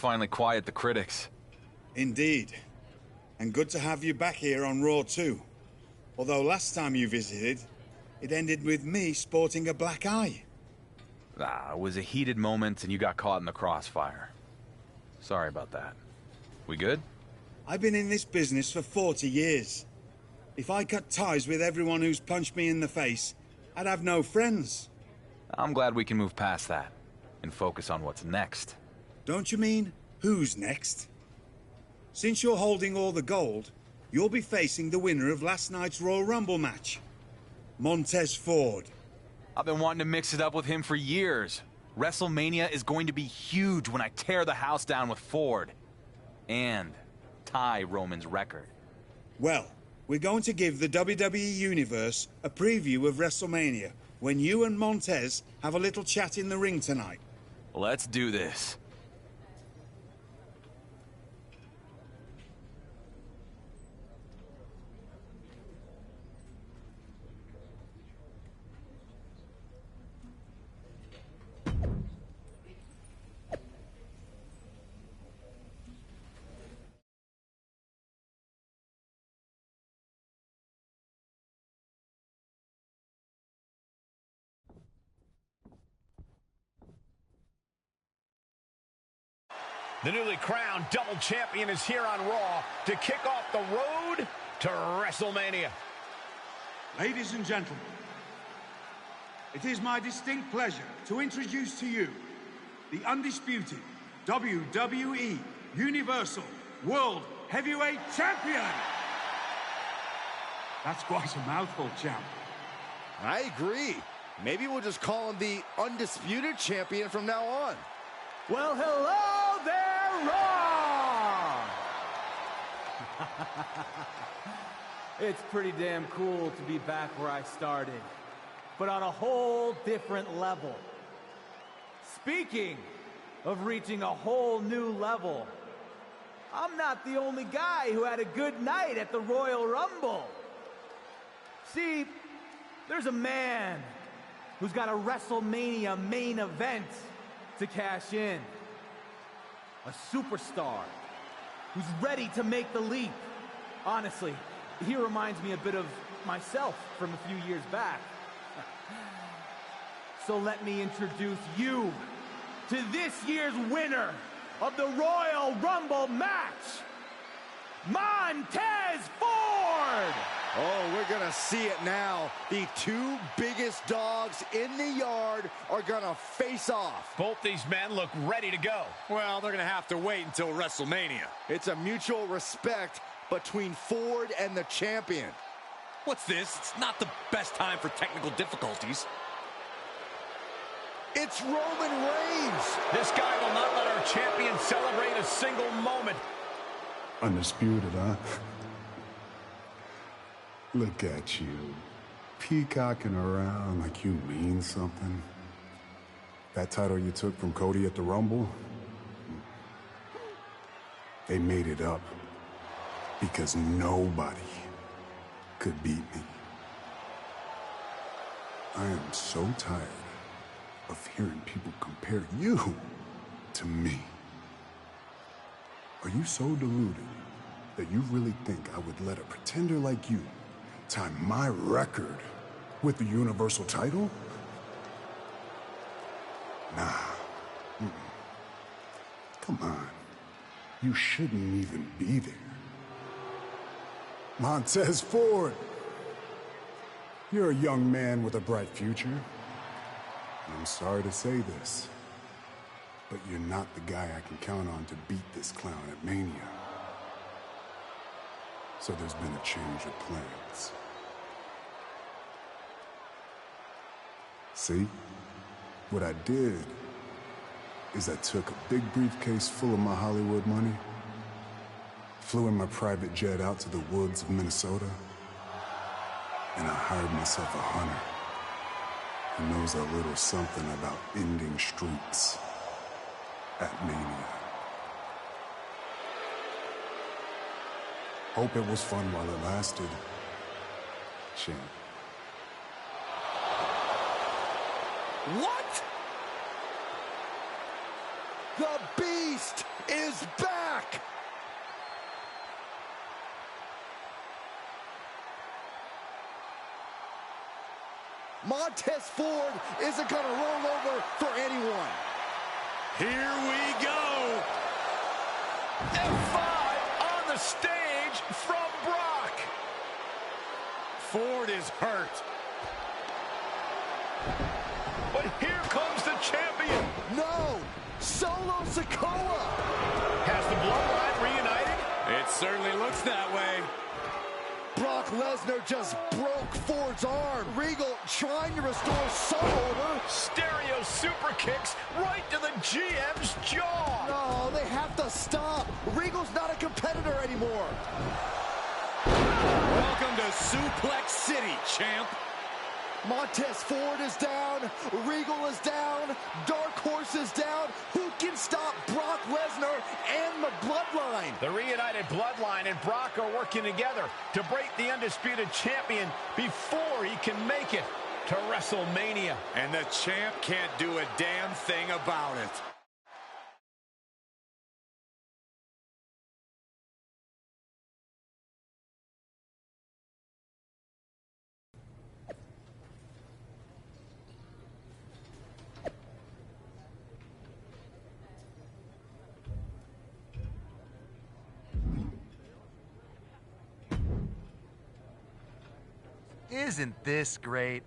finally quiet the critics. Indeed. And good to have you back here on Raw too. Although last time you visited, it ended with me sporting a black eye. It was a heated moment and you got caught in the crossfire. Sorry about that. We good? I've been in this business for 40 years. If I cut ties with everyone who's punched me in the face, I'd have no friends. I'm glad we can move past that and focus on what's next. Don't you mean, who's next? Since you're holding all the gold, you'll be facing the winner of last night's Royal Rumble match, Montez Ford. I've been wanting to mix it up with him for years. WrestleMania is going to be huge when I tear the house down with Ford. And tie Roman's record. Well, we're going to give the WWE Universe a preview of WrestleMania when you and Montez have a little chat in the ring tonight. Let's do this. The newly crowned double champion is here on Raw to kick off the road to WrestleMania. Ladies and gentlemen, it is my distinct pleasure to introduce to you the undisputed WWE Universal World Heavyweight Champion. That's quite a mouthful, champ. I agree. Maybe we'll just call him the Undisputed Champion from now on. Well, hello there, Raw! It's pretty damn cool to be back where I started, but on a whole different level. Speaking of reaching a whole new level, I'm not the only guy who had a good night at the Royal Rumble. See, there's a man who's got a WrestleMania main event to cash in. A superstar who's ready to make the leap. Honestly, he reminds me a bit of myself from a few years back. So let me introduce you to this year's winner of the Royal Rumble match, Montez Ford! Oh, we're gonna see it now. The two biggest dogs in the yard are gonna face off. Both these men look ready to go. Well, they're gonna have to wait until WrestleMania. It's a mutual respect between Ford and the champion. What's this? It's not the best time for technical difficulties. It's Roman Reigns. This guy will not let our champion celebrate a single moment. Undisputed, huh? Look at you, peacocking around like you mean something. That title you took from Cody at the Rumble, they made it up because nobody could beat me. I am so tired of hearing people compare you to me. Are you so deluded that you really think I would let a pretender like you tie my record with the Universal title? Nah. Mm-mm. Come on. You shouldn't even be there. Montez Ford. You're a young man with a bright future. And I'm sorry to say this, but you're not the guy I can count on to beat this clown at Mania. So there's been a change of plans. See? What I did is I took a big briefcase full of my Hollywood money, flew in my private jet out to the woods of Minnesota, and I hired myself a hunter who knows a little something about ending streaks at Mania. Hope it was fun while it lasted, champ. What? The Beast is is back! Montez Ford isn't going to roll over for anyone. Here we go. F5 on the stage from Brock. Ford is hurt. But here comes the champion. No! Solo Sikoa! Has the bloodline reunited? It certainly looks that way. Brock Lesnar just broke Ford's arm. Regal trying to restore some order. Stereo super kicks right to the GM's jaw. No, they have to stop. Regal's not a competitor anymore. Welcome to Suplex City, champ. Montez Ford is down. Regal is down. Dark Horse is down. Who can stop Brock Lesnar and the Bloodline? The reunited Bloodline and Brock are working together to break the undisputed champion before he can make it to WrestleMania. And the champ can't do a damn thing about it. Isn't this great?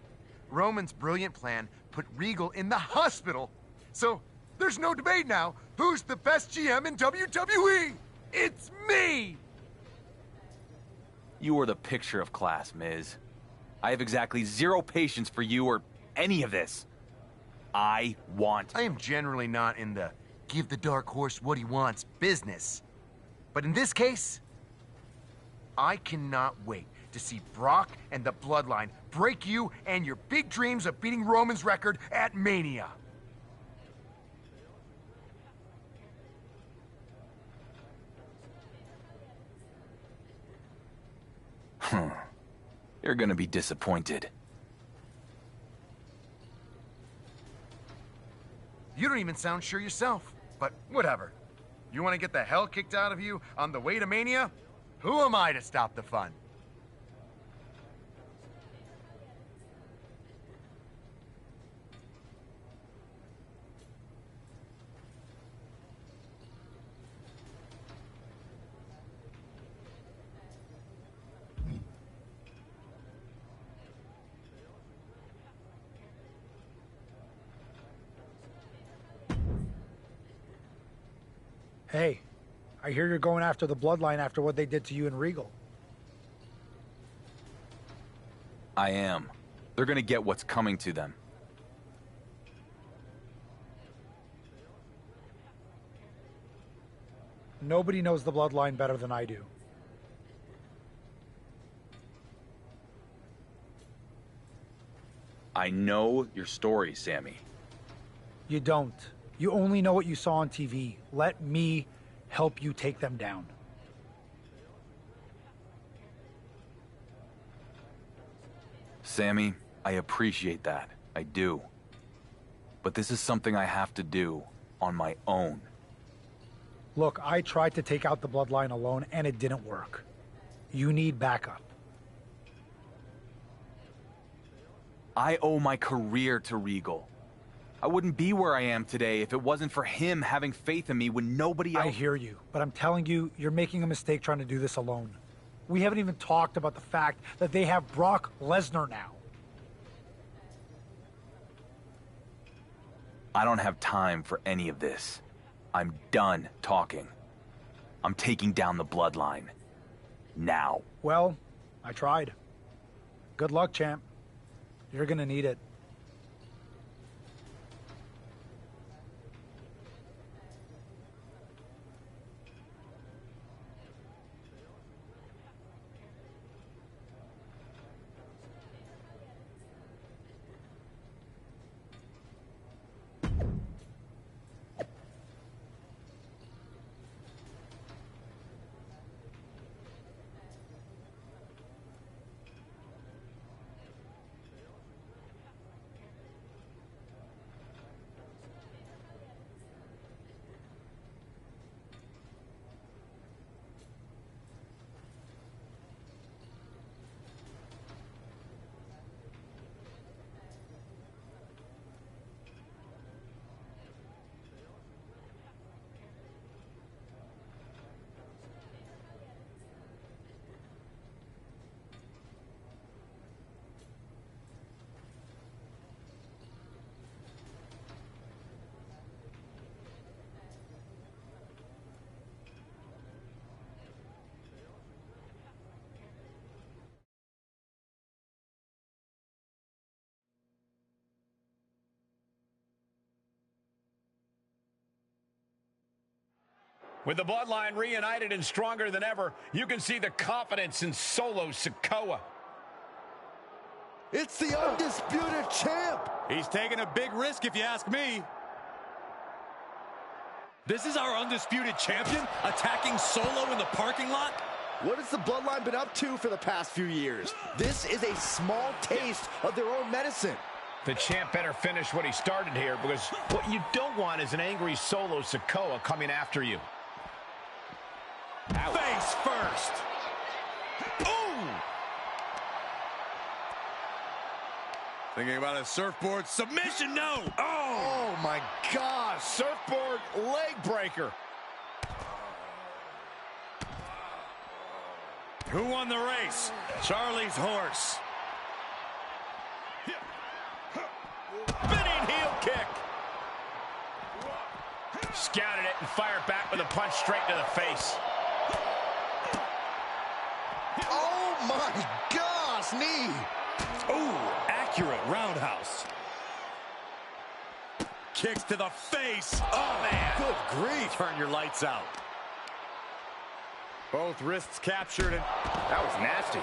Roman's brilliant plan put Regal in the hospital. So there's no debate now. Who's the best GM in WWE? It's me! You are the picture of class, Miz. I have exactly zero patience for you or any of this. I am generally not in the give the Dark Horse what he wants business. But in this case, I cannot wait to see Brock and the Bloodline break you and your big dreams of beating Roman's record at Mania. You're gonna be disappointed. You don't even sound sure yourself, but whatever. You want to get the hell kicked out of you on the way to Mania? Who am I to stop the fun? Hey, I hear you're going after the Bloodline after what they did to you and Regal. I am. They're gonna get what's coming to them. Nobody knows the Bloodline better than I do. I know your story, Sammy. You don't. You only know what you saw on TV. Let me help you take them down. Sammy, I appreciate that. I do. But this is something I have to do on my own. Look, I tried to take out the Bloodline alone, and it didn't work. You need backup. I owe my career to Regal. I wouldn't be where I am today if it wasn't for him having faith in me when nobody else... I hear you, but I'm telling you, you're making a mistake trying to do this alone. We haven't even talked about the fact that they have Brock Lesnar now. I don't have time for any of this. I'm done talking. I'm taking down the Bloodline. Now. Well, I tried. Good luck, champ. You're gonna need it. With the bloodline reunited and stronger than ever, you can see the confidence in Solo Sikoa. It's the undisputed champ. He's taking a big risk if you ask me. This is our undisputed champion attacking Solo in the parking lot? What has the bloodline been up to for the past few years? This is a small taste of their own medicine. The champ better finish what he started here, because what you don't want is an angry Solo Sikoa coming after you. Ouch. Face first. Ooh! Thinking about a surfboard submission, no! Oh my gosh, surfboard leg breaker. Who won the race? Charlie's horse. Spinning heel kick. Scouted it and fired back with a punch straight to the face. Oh my gosh, knee. Ooh, accurate roundhouse. Kicks to the face. Oh, man. Good grief. Turn your lights out. Both wrists captured, and that was nasty.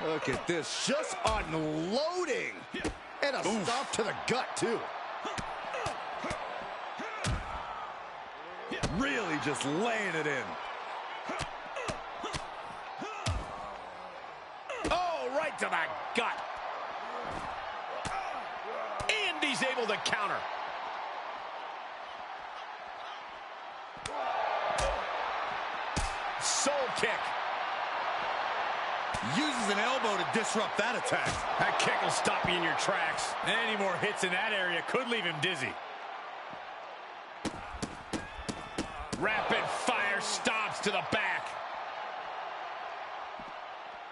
Look at this, just unloading. And a stop to the gut, too. Really just laying it in. Oh, right to the gut. And he's able to counter. Soul kick. Uses an elbow to disrupt that attack. That kick will stop you in your tracks. Any more hits in that area could leave him dizzy. Rapid fire stomps to the back.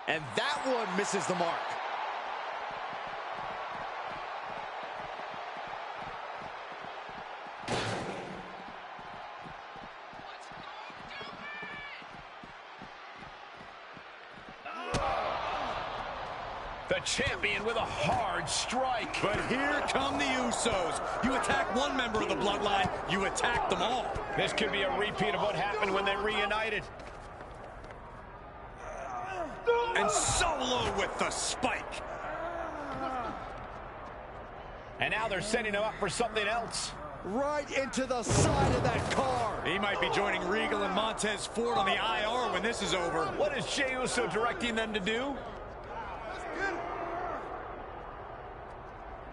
And that one misses the mark. The champion with a hard strike. But here come the Usos. You attack one member of the bloodline, you attack them all. This could be a repeat of what happened when they reunited. And Solo with the spike. And now they're setting him up for something else. Right into the side of that car. He might be joining Regal and Montez Ford on the IR when this is over. What is Jey Uso directing them to do?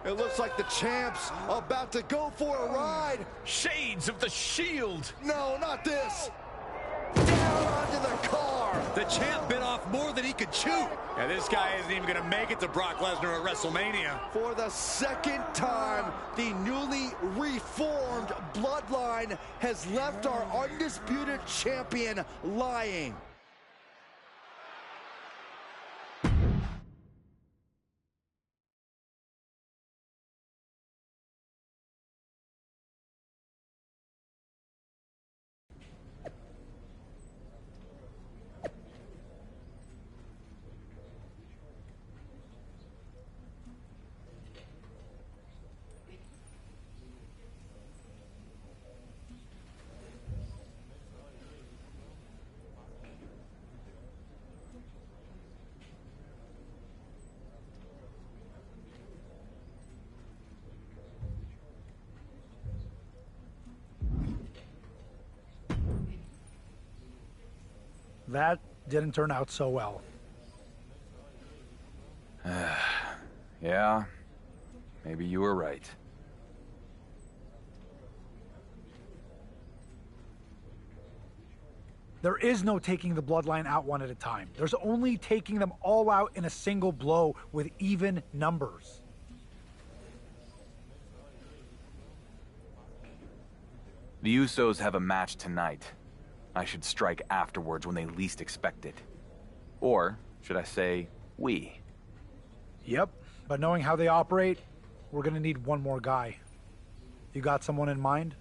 It looks like the champ's about to go for a ride. Shades of the Shield. No, not this. Down onto the car. The champ bit off more than he could chew. Yeah, this guy isn't even going to make it to Brock Lesnar at WrestleMania. For the second time, the newly reformed bloodline has left our undisputed champion lying. That didn't turn out so well. Yeah, maybe you were right. There is no taking the bloodline out one at a time. There's only taking them all out in a single blow with even numbers. The Usos have a match tonight. I should strike afterwards when they least expect it. Or, should I say, we? Yep, but knowing how they operate, we're gonna need one more guy. You got someone in mind?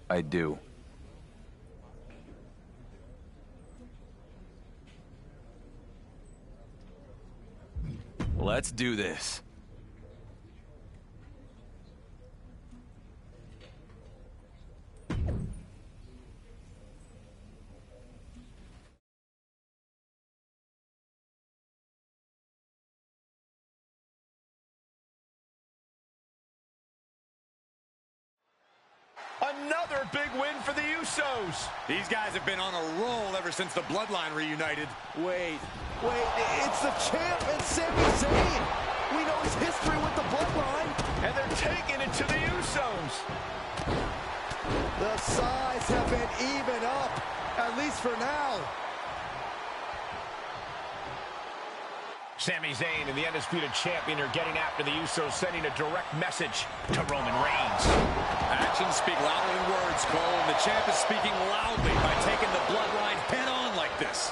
I do. Let's do this. Another big win for the Usos. These guys have been on a roll ever since the Bloodline reunited. Wait, it's the champ and Sami Zayn. We know his history with the Bloodline. And they're taking it to the Usos. The sides have been even up, at least for now. Sami Zayn and the Undisputed Champion are getting after the Usos, sending a direct message to Roman Reigns. Actions speak louder than words, Cole, and the champ is speaking loudly by taking the Bloodline head-on like this.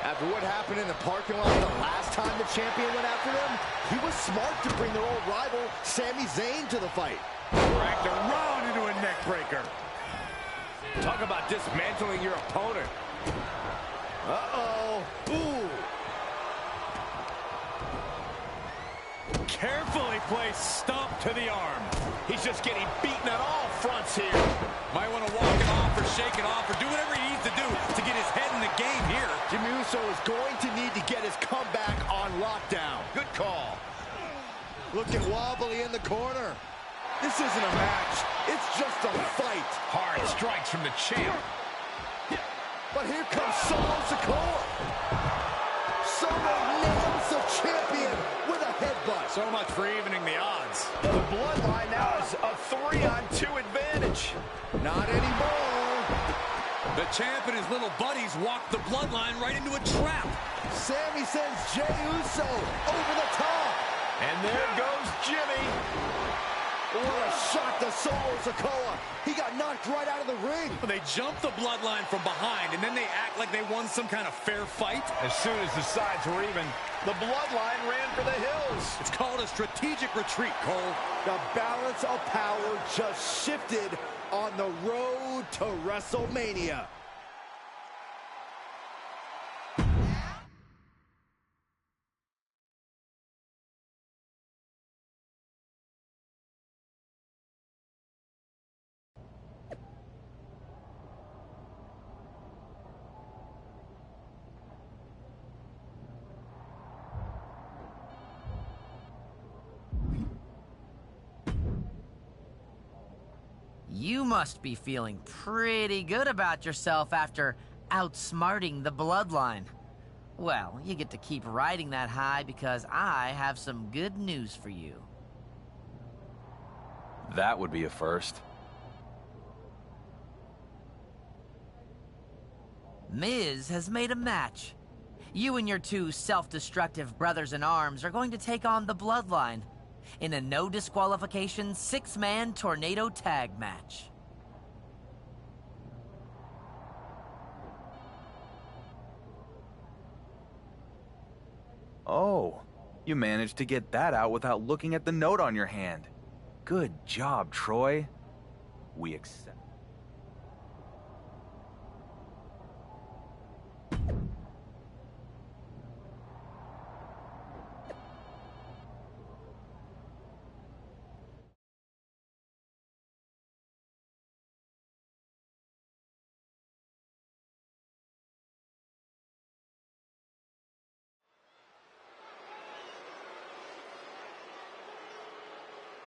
After what happened in the parking lot the last time the champion went after them, he was smart to bring their old rival, Sami Zayn, to the fight. Dragged around into a neck breaker. Talk about dismantling your opponent. Uh-oh. Ooh. Carefully placed stomp to the arm. He's just getting beaten on all fronts here. Might want to walk it off or shake it off or do whatever he needs to do to get his head in the game here. Jimmy Uso is going to need to get his comeback on lockdown. Good call. Looking wobbly in the corner. This isn't a match. It's just a fight. Hard strikes from the champ. But here comes Solo Sikoa. Solo nails the champion with a headbutt. So much for evening the odds. The Bloodline now has a 3-on-2 advantage. Not anymore. The champ and his little buddies walked the Bloodline right into a trap. Sami sends Jey Uso over the top. And there goes Jimmy. What a shot to Solo Sikoa. He got knocked right out of the ring. They jumped the Bloodline from behind, and then they act like they won some kind of fair fight. As soon as the sides were even, the Bloodline ran for the hills. It's called a strategic retreat, Cole. The balance of power just shifted on the road to WrestleMania. You must be feeling pretty good about yourself after outsmarting the Bloodline. Well, you get to keep riding that high because I have some good news for you. That would be a first. Miz has made a match. You and your two self-destructive brothers-in-arms are going to take on the Bloodline in a no disqualification 6-man tornado tag match. Oh, you managed to get that out without looking at the note on your hand. Good job, Troy. We accept.